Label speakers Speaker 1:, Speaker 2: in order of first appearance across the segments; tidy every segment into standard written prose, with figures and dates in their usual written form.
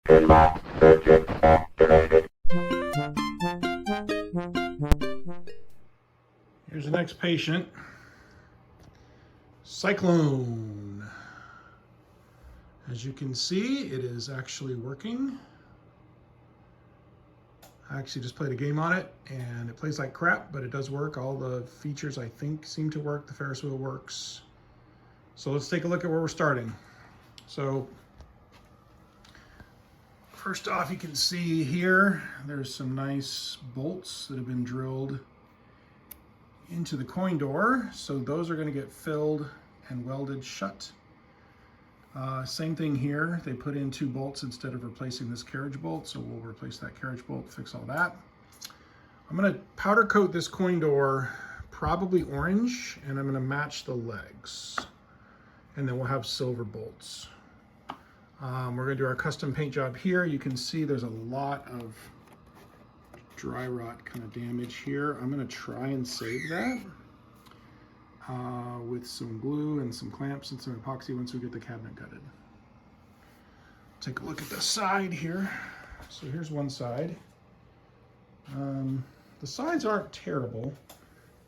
Speaker 1: Pinball circuit activated.
Speaker 2: Here's the next patient. Cyclone. As you can see, it is actually working. I actually just played a game on it and it plays like crap, but it does work. All the features I think seem to work. The Ferris wheel works. So let's take a look at where we're starting. So first off, you can see here, there's some nice bolts that have been drilled into the coin door. So those are going to get filled and welded shut. Same thing here. They put in 2 bolts instead of replacing this carriage bolt. So we'll replace that carriage bolt, fix all that. I'm going to powder coat this coin door, probably orange, and I'm going to match the legs. And then we'll have silver bolts. We're going to do our custom paint job here. You can see there's a lot of dry rot kind of damage here. I'm going to try and save that with some glue and some clamps and some epoxy once we get the cabinet gutted. Take a look at the side here. So here's one side. The sides aren't terrible.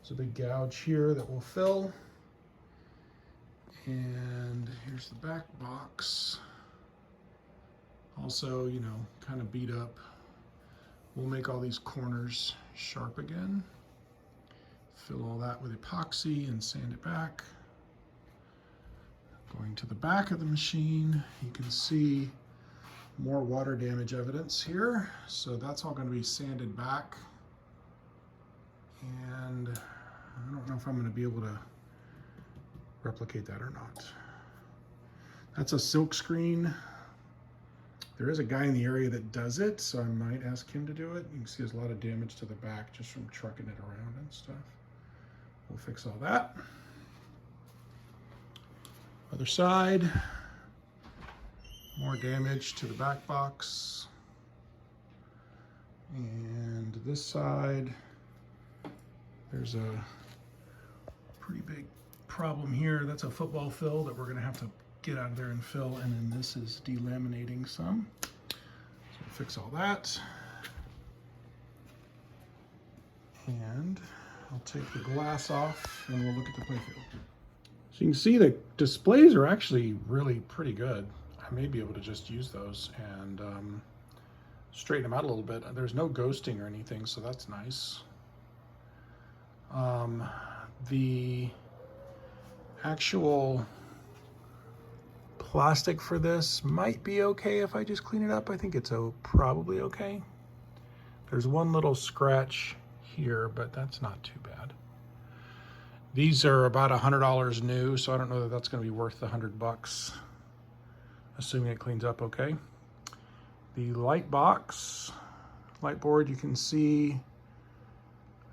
Speaker 2: There's a big gouge here that will fill. And here's the back box. Also, you know, kind of beat up. We'll make all these corners sharp again. Fill all that with epoxy and sand it back. Going to the back of the machine, you can see more water damage evidence here. So that's all going to be sanded back. And I don't know if I'm going to be able to replicate that or not. That's a silk screen. There is a guy in the area that does it, so I might ask him to do it. You can see there's a lot of damage to the back just from trucking it around and stuff. We'll fix all that. Other side, more damage to the back box. And this side, there's a pretty big problem here. That's a football fill that we're gonna have to get out of there and fill, and then this is delaminating some. So we'll fix all that. And I'll take the glass off and we'll look at the playfield. So you can see the displays are actually really pretty good. I may be able to just use those and straighten them out a little bit. There's no ghosting or anything, so that's nice. The actual plastic for this might be okay if I just clean it up. I think it's probably okay. There's one little scratch here, but that's not too bad. These are about $100 new, so I don't know that that's going to be worth the $100, assuming it cleans up okay. The light box, light board, you can see,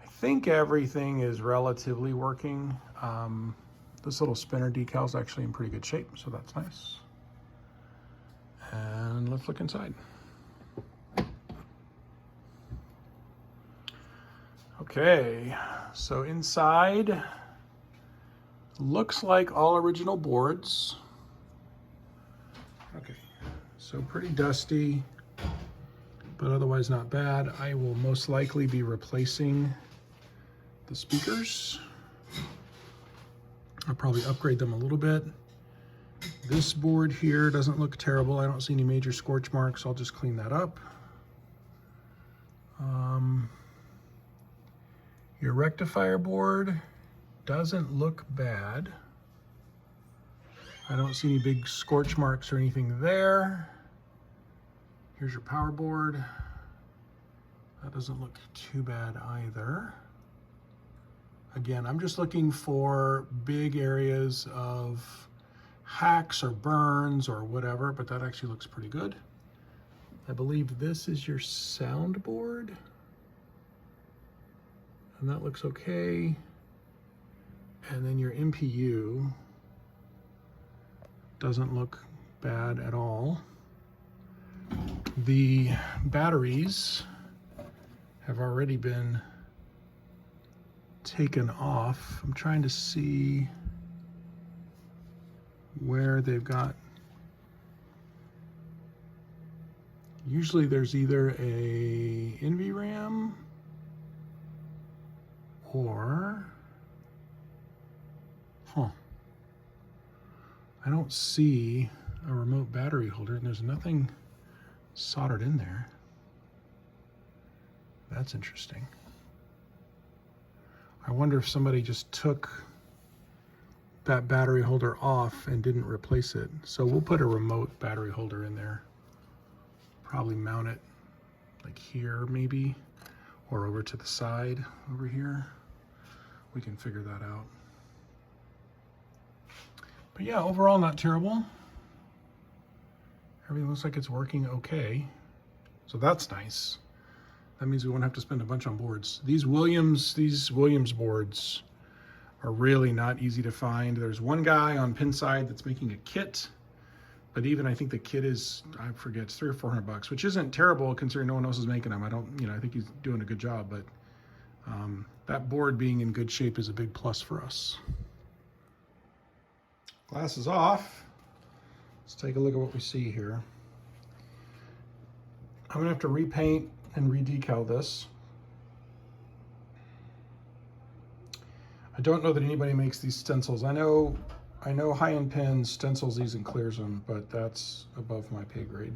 Speaker 2: I think everything is relatively working. This little spinner decal is actually in pretty good shape, so that's nice. And let's look inside. Okay, so inside looks like all original boards. Okay, so pretty dusty, but otherwise not bad. I will most likely be replacing the speakers. I'll probably upgrade them a little bit. This board here doesn't look terrible. I don't see any major scorch marks. I'll just clean that up. Your rectifier board doesn't look bad. I don't see any big scorch marks or anything there. Here's your power board. That doesn't look too bad either. Again, I'm just looking for big areas of hacks or burns or whatever, but that actually looks pretty good. I believe this is your soundboard. And that looks okay. And then your MPU doesn't look bad at all. The batteries have already been taken off. I'm trying to see where they've got Usually there's either a NVRAM or, I don't see a remote battery holder, and there's nothing soldered in there. That's interesting. I wonder if somebody just took that battery holder off and didn't replace it. So we'll put a remote battery holder in there. Probably mount it like here maybe, or over to the side over here. We can figure that out. But yeah, overall not terrible. Everything looks like it's working okay. So that's nice. That means we won't have to spend a bunch on boards. These Williams boards are really not easy to find. There's one guy on Pinside that's making a kit, but even I think the kit is, I forget, it's $300 or $400, which isn't terrible considering no one else is making them. I think he's doing a good job, but that board being in good shape is a big plus for us. Glass is off. Let's take a look at what we see here. I'm gonna have to repaint and redecal this. I don't know that anybody makes these stencils. I know High-End Pens stencils these and clears them, but that's above my pay grade.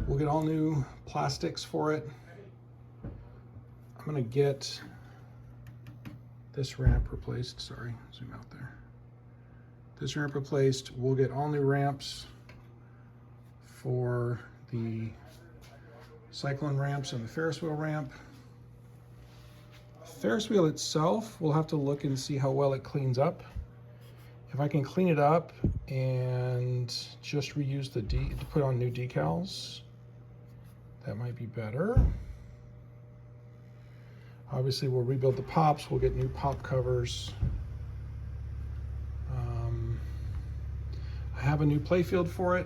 Speaker 2: We'll get all new plastics for it. I'm gonna get this ramp replaced. Sorry, zoom out there. This ramp replaced. We'll get all new ramps for the Cyclone ramps and the Ferris wheel ramp. Ferris wheel itself, we'll have to look and see how well it cleans up. If I can clean it up and just reuse to put on new decals, that might be better. Obviously, we'll rebuild the pops. We'll get new pop covers. I have a new playfield for it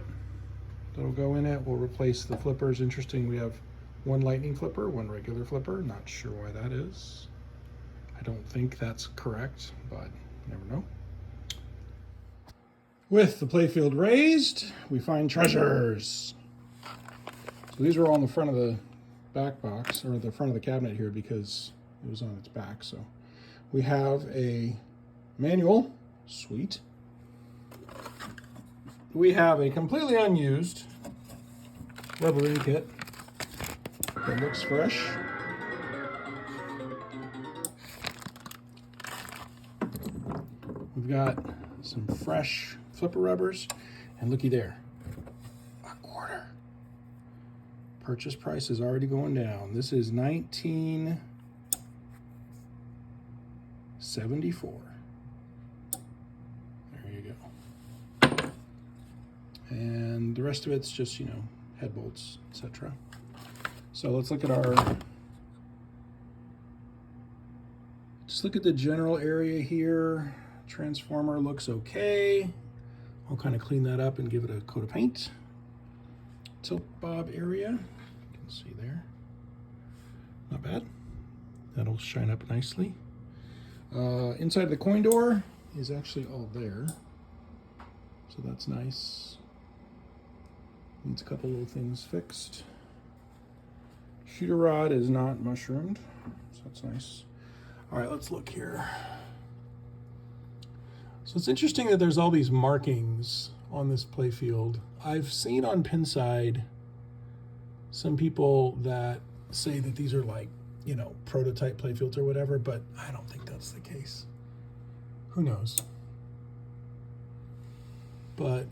Speaker 2: that'll go in it. We'll replace the flippers. Interesting, we have one lightning flipper, one regular flipper. Not sure why that is. I don't think that's correct, but you never know. With the playfield raised, we find treasures. So these were all in the front of the back box, or the front of the cabinet here, because it was on its back. So we have a manual, sweet. We have a completely unused rubber ring kit that looks fresh. We've got some fresh flipper rubbers, and looky there, $1/4. Purchase price is already going down. This is $19.74. There you go. And the rest of it's just, head bolts, etc. So let's look at just look at the general area here. Transformer looks okay. I'll kind of clean that up and give it a coat of paint. Tilt bob area, you can see there. Not bad. That'll shine up nicely. Inside the coin door is actually all there. So that's nice. Needs a couple little things fixed. Shooter rod is not mushroomed, so that's nice. All right, let's look here. So it's interesting that there's all these markings on this playfield. I've seen on Pinside some people that say that these are like, prototype playfields or whatever, but I don't think that's the case. Who knows? But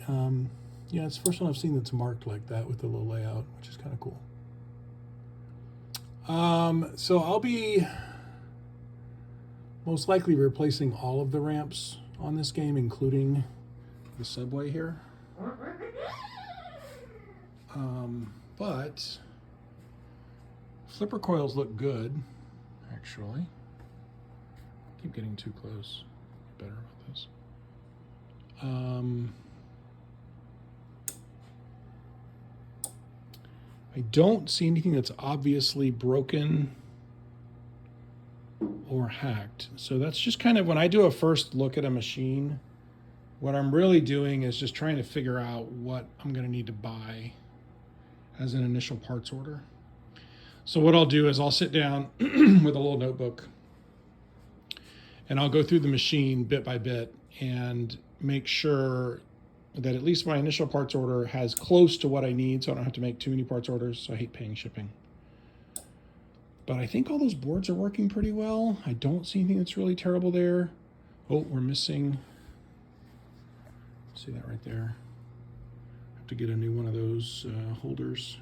Speaker 2: yeah, it's the first one I've seen that's marked like that with the little layout, which is kind of cool. So I'll be most likely replacing all of the ramps on this game, including the subway here. But flipper coils look good, actually. Keep getting too close. Better about this. I don't see anything that's obviously broken or hacked. So that's just kind of, when I do a first look at a machine, what I'm really doing is just trying to figure out what I'm going to need to buy as an initial parts order. So what I'll do is I'll sit down with a little notebook and I'll go through the machine bit by bit and make sure that at least my initial parts order has close to what I need, so I don't have to make too many parts orders. So I hate paying shipping. But I think all those boards are working pretty well. I don't see anything that's really terrible there. Oh, we're missing, see that right there? Have to get a new one of those holders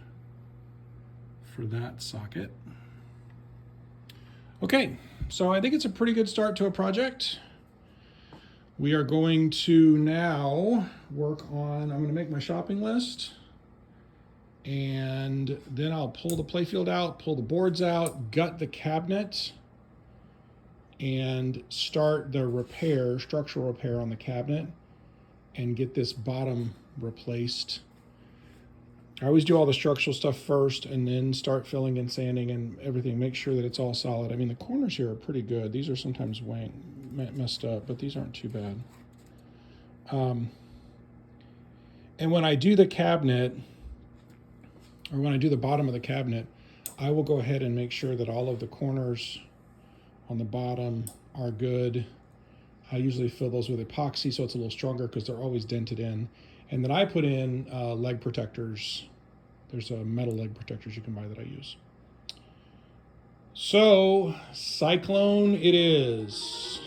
Speaker 2: for that socket. Okay, so I think it's a pretty good start to a project. We are going to now work on, I'm going to make my shopping list, and then I'll pull the playfield out, pull the boards out, gut the cabinet, and start the repair, structural repair on the cabinet, and get this bottom replaced. I always do all the structural stuff first and then start filling and sanding and everything, make sure that it's all solid. I mean, the corners here are pretty good. These are sometimes messed up, but these aren't too bad. And when I do the cabinet, or when I do the bottom of the cabinet, I will go ahead and make sure that all of the corners on the bottom are good. I usually fill those with epoxy so it's a little stronger because they're always dented in. And then I put in leg protectors. There's a metal leg protectors you can buy that I use. So, Cyclone it is.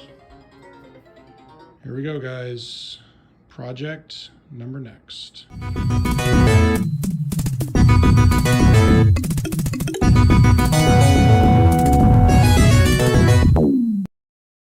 Speaker 2: Here we go, guys. Project number next.